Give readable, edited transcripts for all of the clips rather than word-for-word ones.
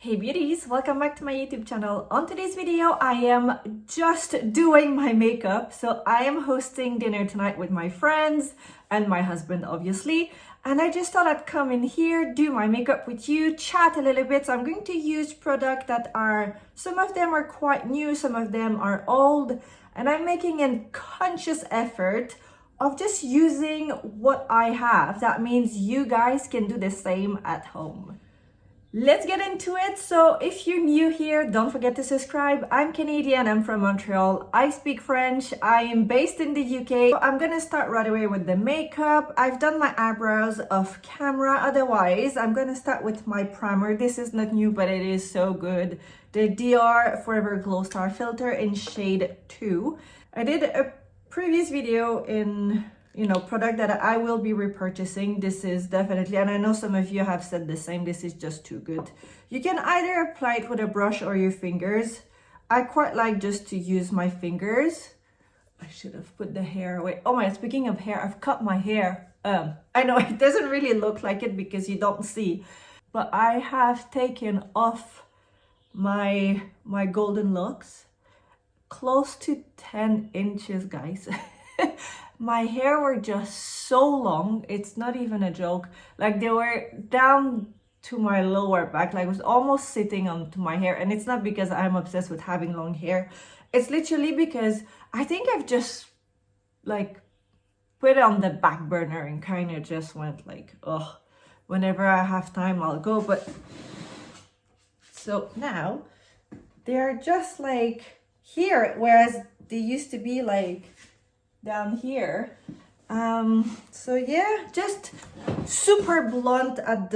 Hey beauties, welcome back to my YouTube channel. On today's video, I am just doing my makeup. So I am hosting dinner tonight with my friends and my husband, obviously. And I just thought I'd come in here, do my makeup with you, chat a little bit. So I'm going to use products that are, some of them are quite new, some of them are old. And I'm making a conscious effort of just using what I have. That means you guys can do the same at home. Let's get into it. So if you're new here, don't forget to subscribe. I'm Canadian, I'm from Montreal. I speak French. I am based in the UK. So I'm gonna start right away with the makeup. I've done my eyebrows off camera. Otherwise, I'm gonna start with my primer. This is not new, but it is so good. The Dior Forever Glow Star Filter in shade 2. I did a previous video in product that I will be repurchasing. This is definitely, and I know some of you have said the same, this is just too good. You can either apply it with a brush or your fingers. I quite like just to use my fingers. I should have put the hair away. Oh my, speaking of hair, I've cut my hair. I know it doesn't really look like it because you don't see, but I have taken off my golden locks close to 10 inches, guys. My hair were just so long, it's not even a joke. Like they were down to my lower back, like it was almost sitting onto my hair. And it's not because I'm obsessed with having long hair. It's literally because I think I've just like put it on the back burner and kind of just went like, oh, whenever I have time, I'll go. But so now they're just like here, whereas they used to be like down here. So yeah, just super blunt at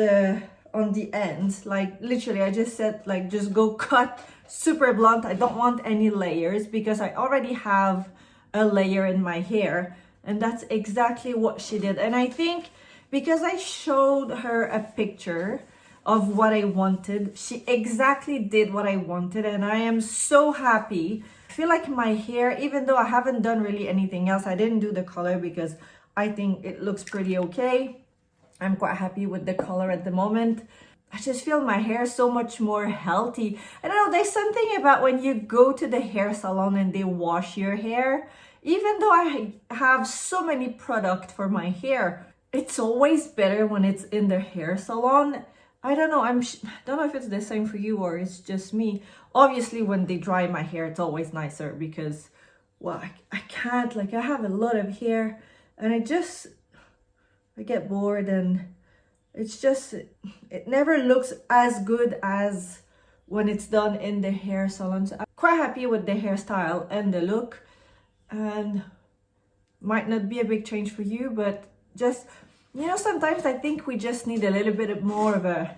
on the end. Like literally I just said like just go cut super blunt. I don't want any layers because I already have a layer in my hair, and that's exactly what she did. And I think because I showed her a picture of what I wanted, she exactly did what I wanted, and I am so happy. I feel like my hair, even though I haven't done really anything else, I didn't do the color because I think it looks pretty okay. I'm quite happy with the color at the moment. I just feel my hair so much more healthy. I don't know, there's something about when you go to the hair salon and they wash your hair, even though I have so many products for my hair, it's always better when it's in the hair salon. I don't know, I don't know if it's the same for you or it's just me. Obviously, when they dry my hair, it's always nicer because, well, I can't, like I have a lot of hair and I get bored and it's just, it never looks as good as when it's done in the hair salon. So I'm quite happy with the hairstyle and the look, and might not be a big change for you, but just, sometimes I think we just need a little bit more of a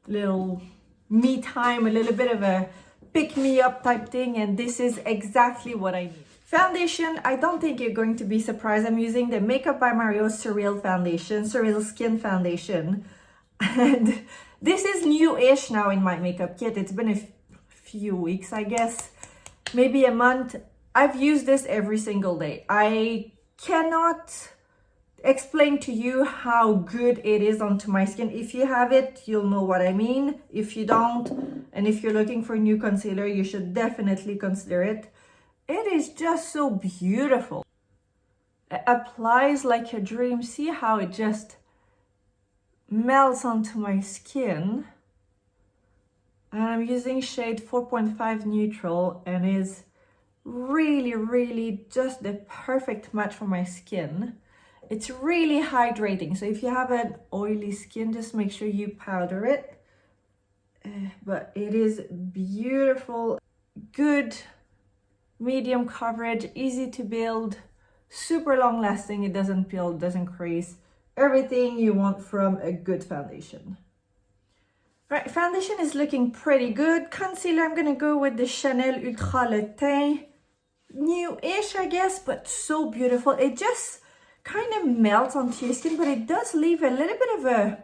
little me time, a little bit of a pick me up type thing, and this is exactly what I need. Foundation, I don't think you're going to be surprised. I'm using the Makeup by Mario Surreal Skin Foundation. And this is new-ish now in my makeup kit. It's been a few weeks, I guess, maybe a month. I've used this every single day. I cannot explain to you how good it is onto my skin. If you have it, you'll know what I mean. If you don't, and if you're looking for a new concealer, you should definitely consider it. It is just so beautiful. It applies like a dream. See how it just melts onto my skin. And I'm using shade 4.5 neutral, and is really just the perfect match for my skin. It's really hydrating, so if you have an oily skin, just make sure you powder it. But it is beautiful, good medium coverage, easy to build, super long lasting. It doesn't peel, doesn't crease. Everything you want from a good foundation. Right, foundation is looking pretty good. Concealer, I'm gonna go with the Chanel Ultra Le Teint. New-ish, I guess, but so beautiful. It just kind of melts onto your skin, but it does leave a little bit of a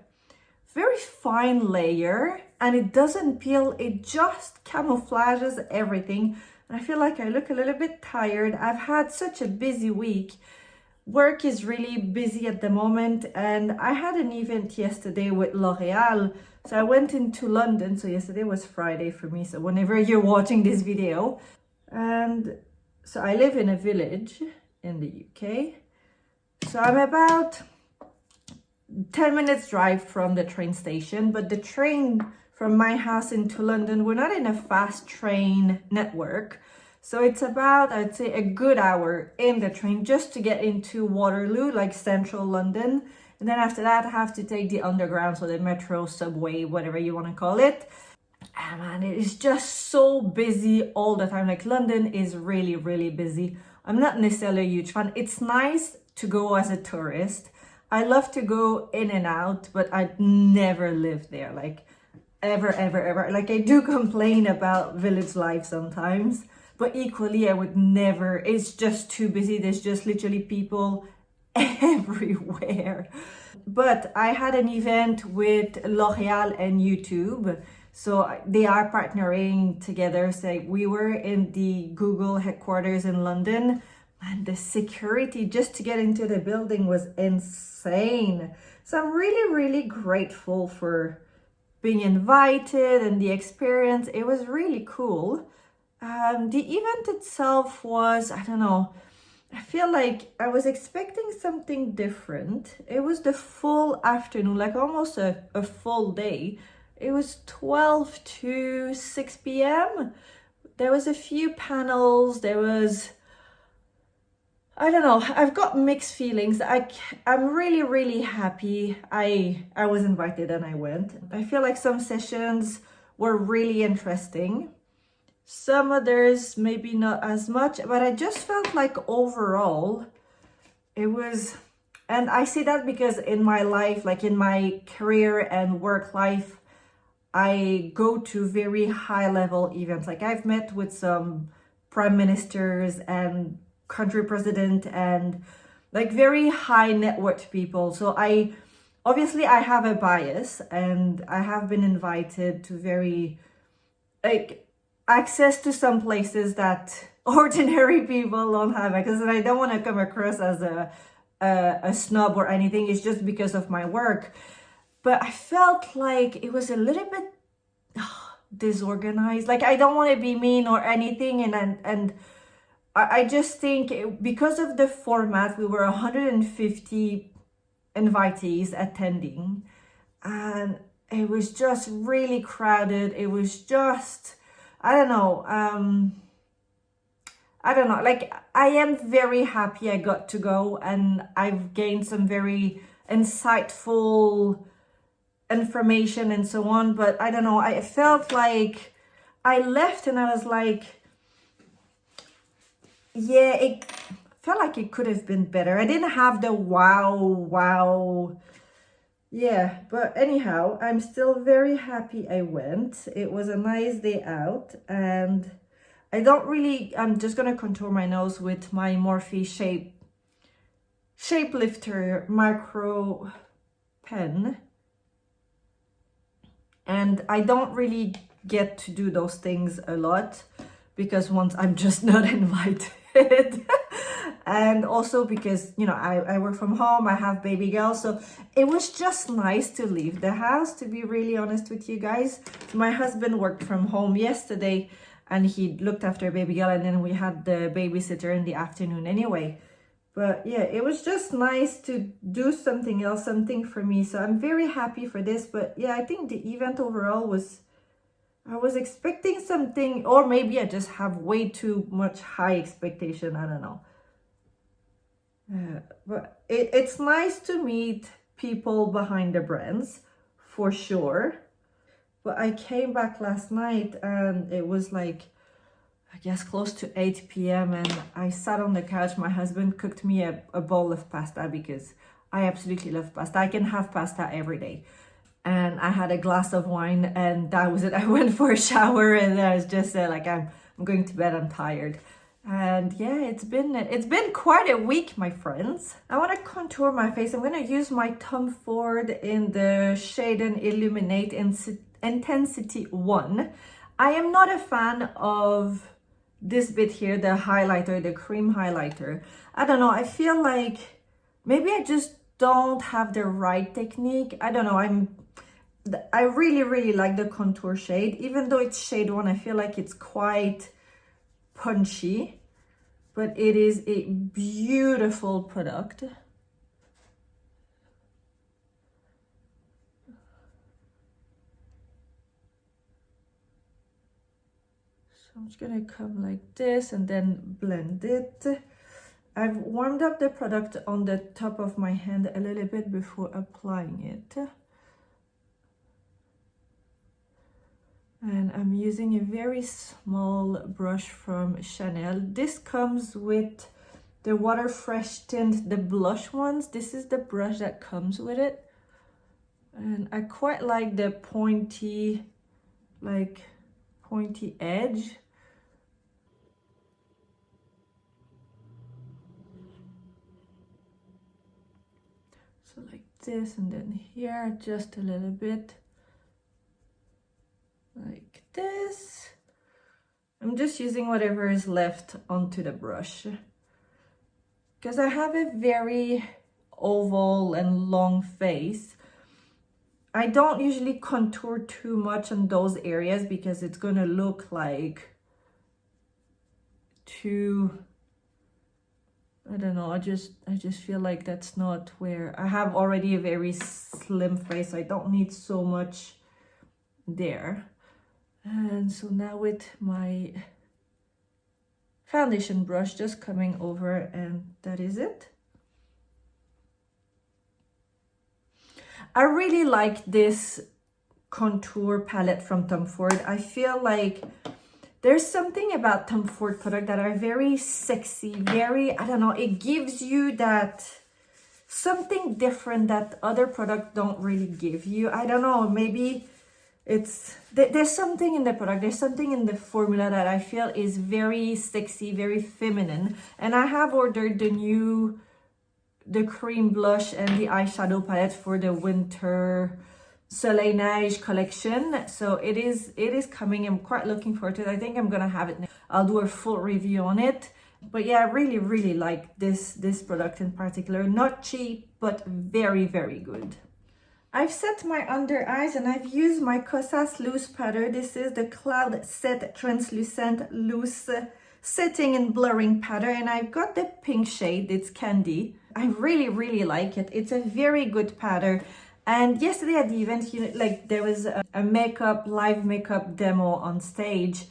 very fine layer, and it doesn't peel. It just camouflages everything. And I feel like I look a little bit tired. I've had such a busy week work is really busy at the moment, and I had an event yesterday with L'Oreal. So I went into London. So yesterday was Friday for me, so whenever you're watching this video. And so I live in a village in the UK. So I'm about 10 minutes drive from the train station, but the train from my house into London, we're not in a fast train network. So it's about, I'd say, a good hour in the train just to get into Waterloo, like central London. And then after that, I have to take the underground, so the metro, subway, whatever you want to call it. And man, it is just so busy all the time. Like London is really, really busy. I'm not necessarily a huge fan. It's nice to go as a tourist. I love to go in and out, but I'd never live there, like ever. Like I do complain about village life sometimes, but equally I would never, it's just too busy. There's just literally people everywhere. But I had an event with L'Oreal and YouTube. So they are partnering together. So we were in the Google headquarters in London, and the security just to get into the building was insane. So I'm really, really grateful for being invited and the experience. It was really cool. The event itself was, I don't know, I feel like I was expecting something different. It was the full afternoon, like almost a full day. It was 12 to 6 p.m. There was a few panels. There was, I don't know, I've got mixed feelings. I'm really, really happy I was invited and I went. I feel like some sessions were really interesting. Some others maybe not as much, but I just felt like overall it was, and I say that because in my life, like in my career and work life, I go to very high level events. Like I've met with some prime ministers and country president and like very high net worth people. So obviously I have a bias, and I have been invited to very like access to some places that ordinary people don't have access. And I don't want to come across as a snob or anything. It's just because of my work. But I felt like it was a little bit disorganized. Like I don't want to be mean or anything, and I just think because of the format, we were 150 invitees attending, and it was just really crowded. It was just, I don't know. Like I am very happy I got to go, and I've gained some very insightful information and so on. But I don't know, I felt like I left and I was like, yeah, it felt like it could have been better. I didn't have the wow. Yeah, but anyhow, I'm still very happy I went. It was a nice day out, and I'm just gonna contour my nose with my Morphe Shapelifter micro pen. And I don't really get to do those things a lot because once I'm just not invited. And also because, you know, I work from home, I have baby girls. So it was just nice to leave the house, to be really honest with you guys. So my husband worked from home yesterday and he looked after a baby girl, and then we had the babysitter in the afternoon anyway. But yeah, it was just nice to do something else, something for me. So I'm very happy for this. But yeah, I think the event overall was, I was expecting something, or maybe I just have way too much high expectation. I don't know. But it's nice to meet people behind the brands, for sure. But I came back last night and it was like, I guess close to 8 p.m. and I sat on the couch. My husband cooked me a bowl of pasta because I absolutely love pasta. I can have pasta every day. And I had a glass of wine and that was it. I went for a shower and I was just like, I'm going to bed, I'm tired. And yeah, it's been quite a week, my friends. I want to contour my face. I'm going to use my Tom Ford in the shade and Illuminate Intensity 1. I am not a fan of this bit here, the highlighter, the cream highlighter. I don't know, I feel like maybe I just don't have the right technique. I don't know, I really like the contour shade. Even though it's shade 1, I feel like it's quite punchy, but it is a beautiful product. So I'm just gonna come like this and then blend it. I've warmed up the product on the top of my hand a little bit before applying it. And I'm using a very small brush from Chanel. This comes with the Water Fresh tint, the blush ones. This is the brush that comes with it. And I quite like the pointy, pointy edge. So like this, and then here, just a little bit. Like this. I'm just using whatever is left onto the brush because I have a very oval and long face. I don't usually contour too much on those areas because it's gonna look like too, I don't know, I just feel like that's not where I have already a very slim face. I don't need so much there. And so now with my foundation brush, just coming over, and that is it. I really like this contour palette from Tom Ford. I feel like there's something about Tom Ford products that are very sexy, very, I don't know, it gives you that something different that other products don't really give you. I don't know, maybe there's something in the product, there's something in the formula that I feel is very sexy, very feminine. And I have ordered the cream blush and the eyeshadow palette for the winter Soleil Neige collection. So it is coming. I'm quite looking forward to it. I think I'm gonna have it now. I'll do a full review on it. But yeah, I really like this product in particular. Not cheap, but very good. I've set my under eyes and I've used my Kosas loose powder. This is the Cloud Set Translucent Loose Setting and Blurring Powder, and I've got the pink shade, it's Candy. I really like it. It's a very good powder. And yesterday at the event, there was a live makeup demo on stage.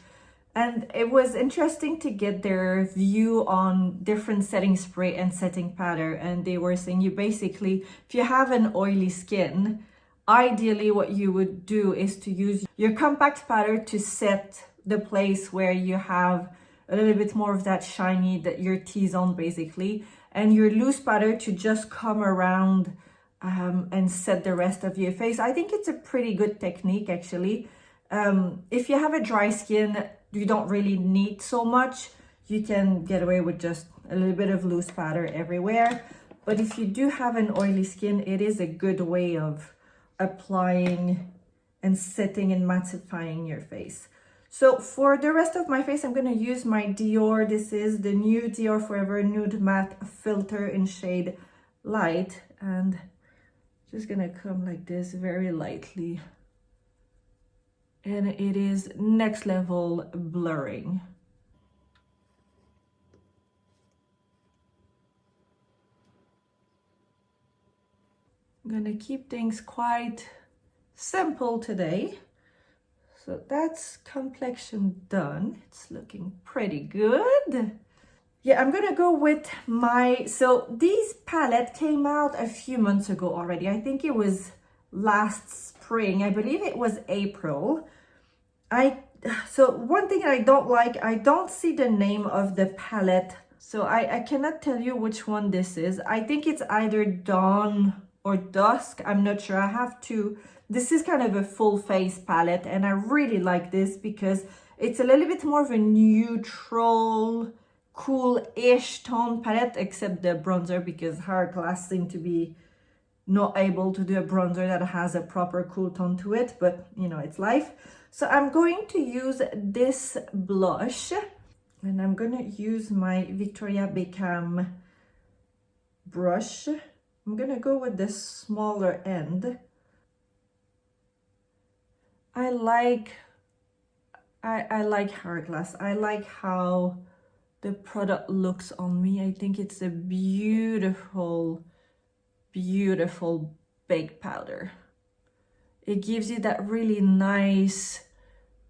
And it was interesting to get their view on different setting spray and setting powder. And they were saying if you have an oily skin, ideally what you would do is to use your compact powder to set the place where you have a little bit more of that shiny, your T-zone basically. And your loose powder to just come around and set the rest of your face. I think it's a pretty good technique actually. If you have a dry skin, you don't really need so much. You can get away with just a little bit of loose powder everywhere. But if you do have an oily skin, it is a good way of applying and setting and mattifying your face. So for the rest of my face, I'm going to use my Dior. This is the new Dior Forever Nude Matte Filter in shade Light. And just going to come like this very lightly. And it is next level blurring. I'm gonna keep things quite simple today. So that's complexion done. It's looking pretty good. Yeah, I'm gonna go with so these palette came out a few months ago already. I think it was last spring. I believe it was April. So one thing I don't like, I don't see the name of the palette. So I cannot tell you which one this is. I think it's either Dawn or Dusk. I'm not sure. I have two. This is kind of a full face palette and I really like this because it's a little bit more of a neutral, cool-ish tone palette, except the bronzer, because Hourglass seem to be not able to do a bronzer that has a proper cool tone to it, but you know, it's life. So I'm going to use this blush And I'm gonna use my Victoria Beckham brush. I'm gonna go with the smaller end. I like Hourglass. I like how the product looks on me. I think it's a beautiful, beautiful baked powder. It gives you that really nice,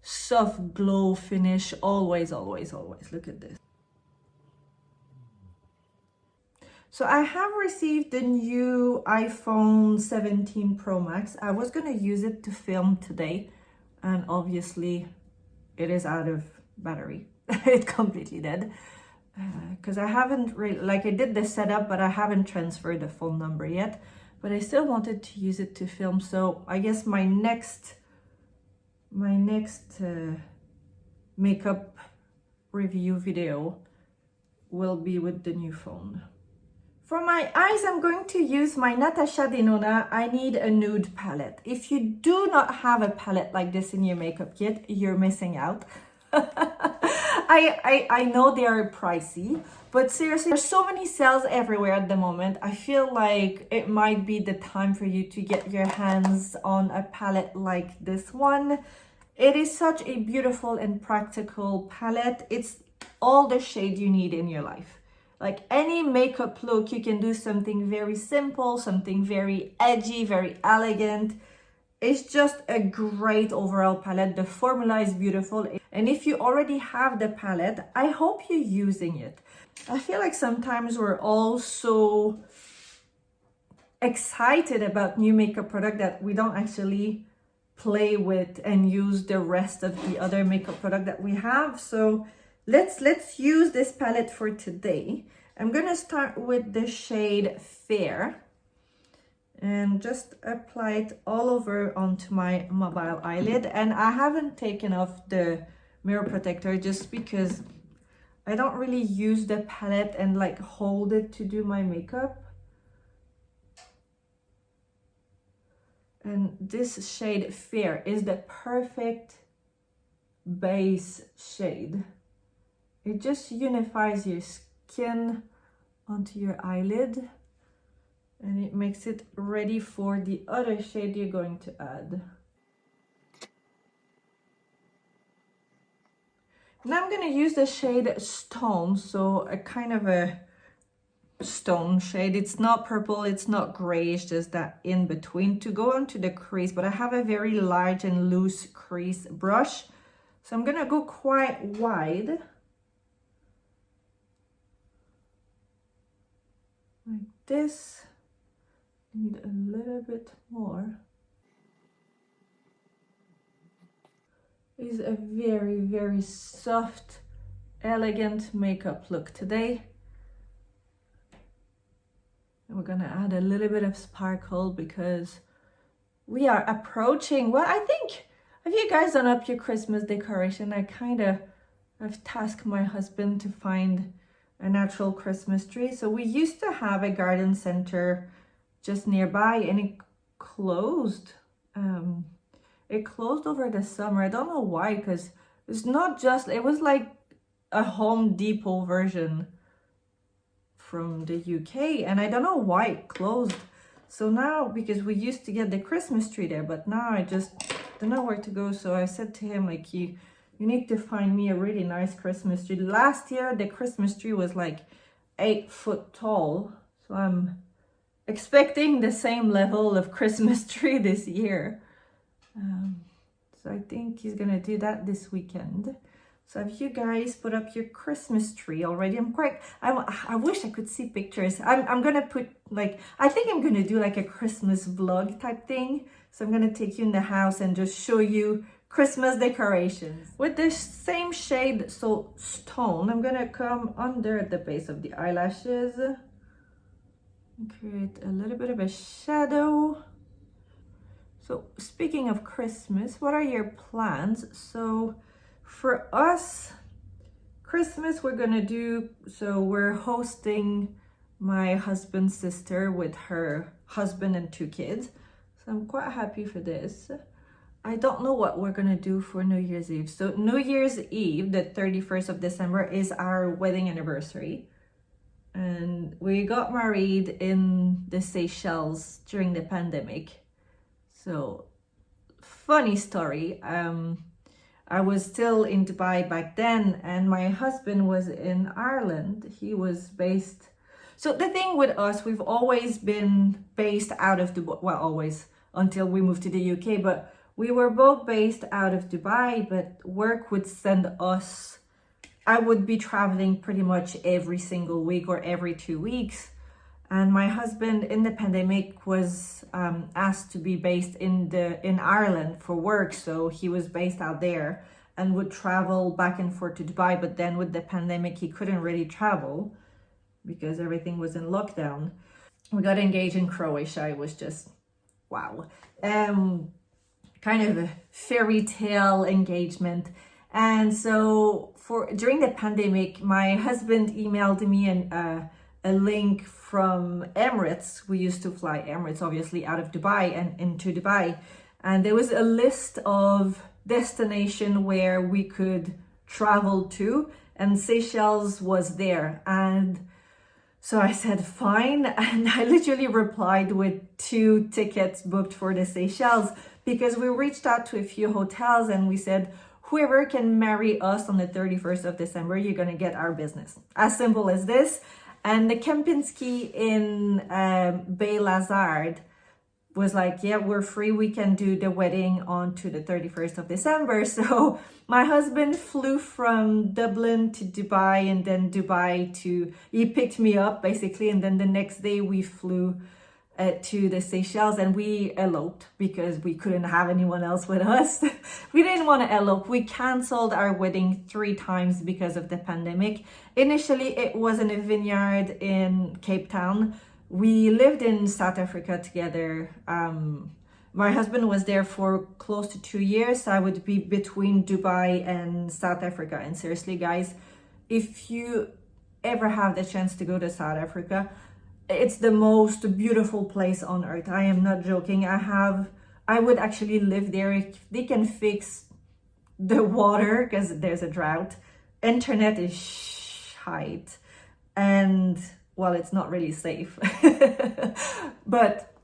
soft glow finish. Always, always, always. Look at this. So I have received the new iPhone 17 Pro Max. I was gonna use it to film today, and obviously it is out of battery. It's completely dead. Because I haven't really, like I did the setup, but I haven't transferred the phone number yet. But I still wanted to use it to film. So I guess my next makeup review video will be with the new phone. For my eyes, I'm going to use my Natasha Denona I Need a Nude palette. If you do not have a palette like this in your makeup kit, you're missing out. I know they are pricey, but seriously, there's so many sales everywhere at the moment. I feel like it might be the time for you to get your hands on a palette like this one. It is such a beautiful and practical palette. It's all the shade you need in your life. Like any makeup look, you can do something very simple, something very edgy, very elegant. It's just a great overall palette. The formula is beautiful. And if you already have the palette, I hope you're using it. I feel like sometimes we're all so excited about new makeup product that we don't actually play with and use the rest of the other makeup product that we have. So let's use this palette for today. I'm gonna start with the shade Fair and just apply it all over onto my mobile eyelid. And I haven't taken off the mirror protector just because I don't really use the palette and like hold it to do my makeup. And this shade Fair is the perfect base shade. It just unifies your skin onto your eyelid and it makes it ready for the other shade you're going to add. Now I'm going to use the shade Stone, so a kind of a stone shade. It's not purple, it's not gray, it's just that in between to go onto the crease, but I have a very large and loose crease brush, so I'm going to go quite wide. Like this. Need a little bit more. Is a very, very soft, elegant makeup look today. And we're gonna add a little bit of sparkle because we are approaching, well, I think, have you guys done up your Christmas decoration? I've tasked my husband to find a natural Christmas tree. So we used to have a garden center just nearby and it closed. It closed over the summer. I don't know why, because it's not just, it was like a Home Depot version from the UK, and I don't know why it closed. So now, because we used to get the Christmas tree there, but now I just don't know where to go. So I said to him, like, you need to find me a really nice Christmas tree. Last year, the Christmas tree was like 8 foot tall. So I'm expecting the same level of Christmas tree this year. So I think he's gonna do that this weekend. So have you guys put up your Christmas tree already? I wish I could see pictures. I'm gonna put like, I think I'm gonna do like a Christmas vlog type thing. So I'm gonna take you in the house and just show you Christmas decorations. With this same shade, so Stone, I'm gonna come under the base of the eyelashes and create a little bit of a shadow. So speaking of Christmas, what are your plans? So for us, Christmas we're gonna do, so we're hosting my husband's sister with her husband and 2 kids. So I'm quite happy for this. I don't know what we're gonna do for New Year's Eve. So New Year's Eve, the 31st of December, is our wedding anniversary. And we got married in the Seychelles during the pandemic. So, funny story. I was still in Dubai back then, and my husband was in Ireland. He was based. So the thing with us, we've always been based out of Dubai. Well, always until we moved to the UK, but we were both based out of Dubai. But work would send us. I would be traveling pretty much every single week or every 2 weeks. And my husband in the pandemic was asked to be based in Ireland for work. So he was based out there and would travel back and forth to Dubai. But then with the pandemic, he couldn't really travel because everything was in lockdown. We got engaged in Croatia. It was just, wow. Kind of a fairy tale engagement. And so during the pandemic, my husband emailed me a link from Emirates. We used to fly Emirates, obviously, out of Dubai and into Dubai. And there was a list of destinations where we could travel to, and Seychelles was there. And so I said, fine. And I literally replied with 2 tickets booked for the Seychelles, because we reached out to a few hotels and we said, whoever can marry us on the 31st of December, you're going to get our business. As simple as this. And the Kempinski in Bay Lazard was like, yeah, we're free. We can do the wedding on to the 31st of December. So my husband flew from Dublin to Dubai, and then he picked me up basically. And then the next day we flew to the Seychelles, and we eloped because we couldn't have anyone else with us. We didn't want to elope. We canceled our wedding 3 times because of the pandemic. Initially, it was in a vineyard in Cape Town. We lived in South Africa together. My husband was there for close to 2 years. I would be between Dubai and South Africa. And seriously, guys, if you ever have the chance to go to South Africa, it's the most beautiful place on earth. I am not joking. I would actually live there if they can fix the water, because there's a drought. Internet is shite. And, well, it's not really safe. But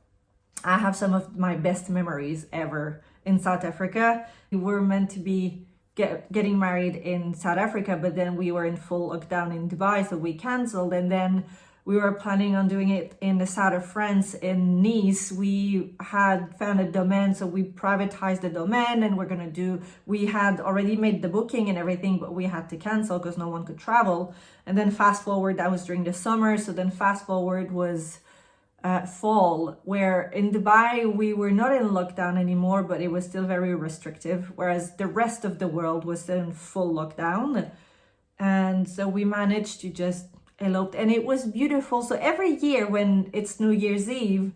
I have some of my best memories ever in South Africa. We were meant to be getting married in South Africa, but then we were in full lockdown in Dubai, so we canceled. And then we were planning on doing it in the south of France, in Nice. We had found a domain, so we privatized the domain, and we had already made the booking and everything, but we had to cancel because no one could travel. And then fast forward, that was during the summer. So then fast forward was fall, where in Dubai, we were not in lockdown anymore, but it was still very restrictive, whereas the rest of the world was still in full lockdown. And so we managed to just eloped, and it was beautiful. So every year when it's New Year's Eve,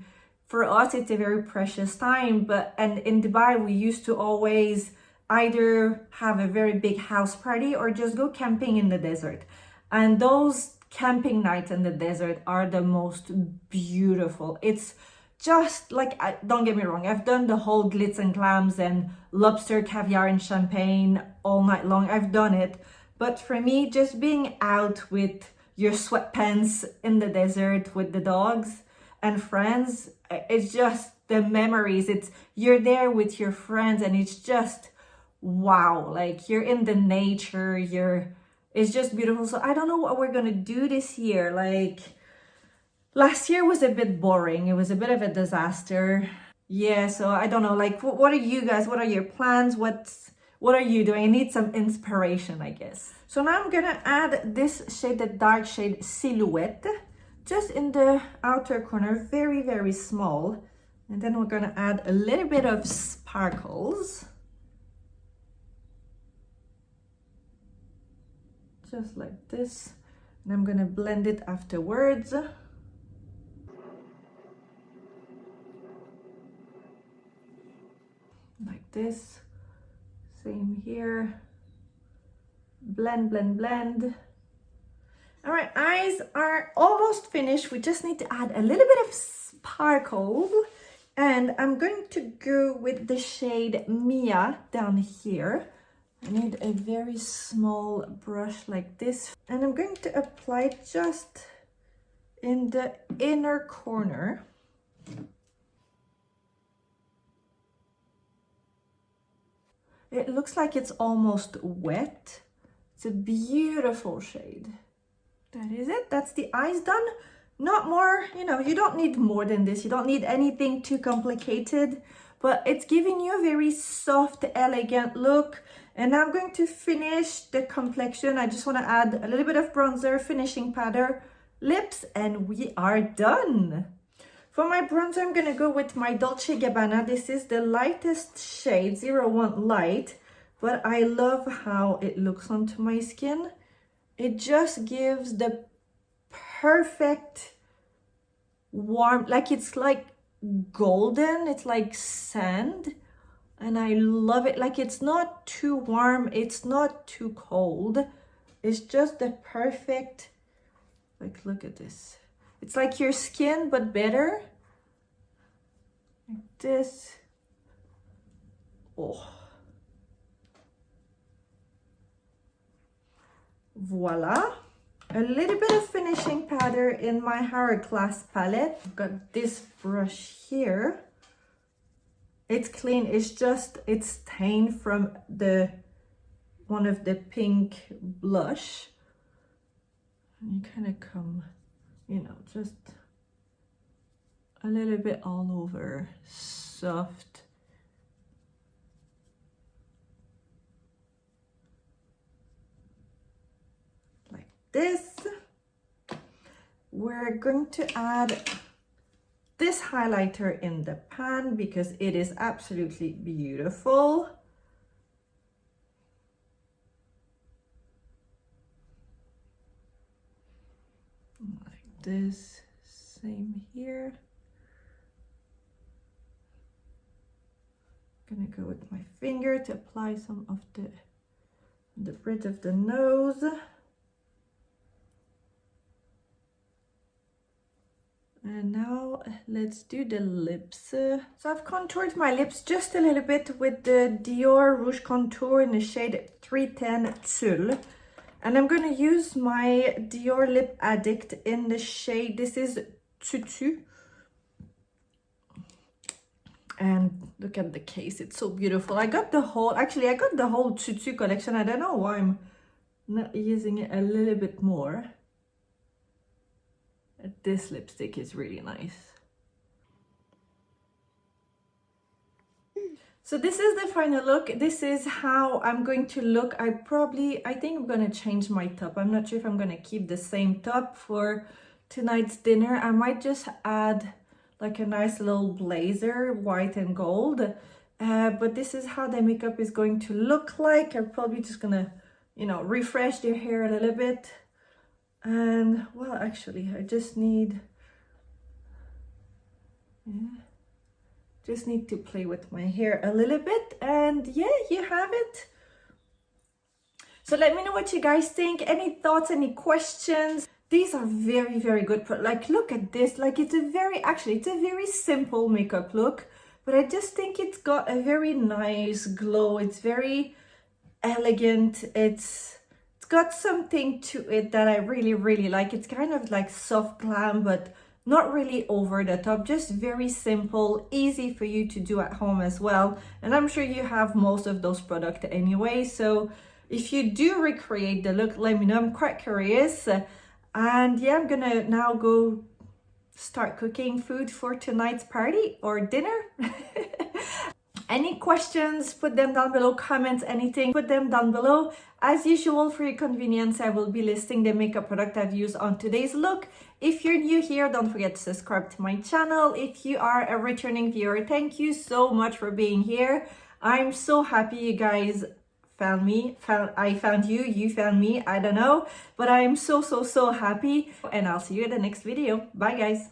for us it's a very precious time. And in Dubai, we used to always either have a very big house party or just go camping in the desert. And those camping nights in the desert are the most beautiful. It's just like, don't get me wrong, I've done the whole glitz and clams and lobster, caviar and champagne all night long. I've done it. But for me, just being out with your sweatpants in the desert with the dogs and friends, it's just the memories. You're there with your friends, and it's just wow. Like, you're in the nature, it's just beautiful. So I don't know what we're gonna do this year. Like, last year was a bit boring. It was a bit of a disaster. Yeah, so I don't know, like, what are you guys, what are your plans? What are you doing? I need some inspiration, I guess. So now I'm gonna add this shade, the dark shade Silhouette, just in the outer corner, very, very small. And then we're gonna add a little bit of sparkles. Just like this. And I'm gonna blend it afterwards. Like this. Same here. Blend, blend, blend. All right, eyes are almost finished. We just need to add a little bit of sparkle And I'm going to go with the shade Mia down here. I need a very small brush like this. And I'm going to apply just in the inner corner. It looks like it's almost wet. It's a beautiful shade. That is it. That's the eyes done. Not more, you know, you don't need more than this. You don't need anything too complicated, but it's giving you a very soft, elegant look. And I'm going to finish the complexion. I just want to add a little bit of bronzer, finishing powder, lips, and we are done. For my bronzer, I'm going to go with my Dolce Gabbana. This is the lightest shade, 01 Light, but I love how it looks onto my skin. It just gives the perfect warm, like it's like golden, it's like sand, and I love it. Like it's not too warm, it's not too cold, it's just the perfect, like look at this, it's like your skin but better, like this. Oh, voila. A little bit of finishing powder in my Hourglass palette. I've got this brush here. It's clean, it's just, it's stained from the one of the pink blush. And you kind of come, you know, just a little bit all over, soft. This, we're going to add this highlighter in the pan because it is absolutely beautiful. Like this, same here. I'm gonna go with my finger to apply some of the bridge of the nose. And now let's do the lips. So I've contoured my lips just a little bit with the Dior Rouge Contour in the shade 310 Tulle. And I'm going to use my Dior Lip Addict in the shade, this is Tutu. And look at the case, it's so beautiful. I got the whole Tutu collection. I don't know why I'm not using it a little bit more. This lipstick is really nice. So this is the final look. This is how I'm going to look. I think I'm going to change my top. I'm not sure if I'm going to keep the same top for tonight's dinner. I might just add like a nice little blazer, white and gold. But this is how the makeup is going to look like. I'm probably just going to, you know, refresh the hair a little bit. And well, actually I just need to play with my hair a little bit, and yeah, you have it. So let me know what you guys think. Any thoughts, any questions? These are very, very good. Like, look at this. Like, it's a very simple makeup look, but I just think it's got a very nice glow. It's very elegant. It's got something to it that I really, really like. It's kind of like soft glam, but not really over the top, just very simple, easy for you to do at home as well. And I'm sure you have most of those products anyway. So if you do recreate the look, let me know. I'm quite curious. And yeah, I'm gonna now go start cooking food for tonight's party or dinner. Any questions, put them down below. Comments, anything, put them down below. As usual, for your convenience, I will be listing the makeup product I've used on today's look. If you're new here, don't forget to subscribe to my channel. If you are a returning viewer, thank you so much for being here. I'm so happy you guys found me. I found you, you found me, I don't know. But I'm so happy. And I'll see you in the next video. Bye guys.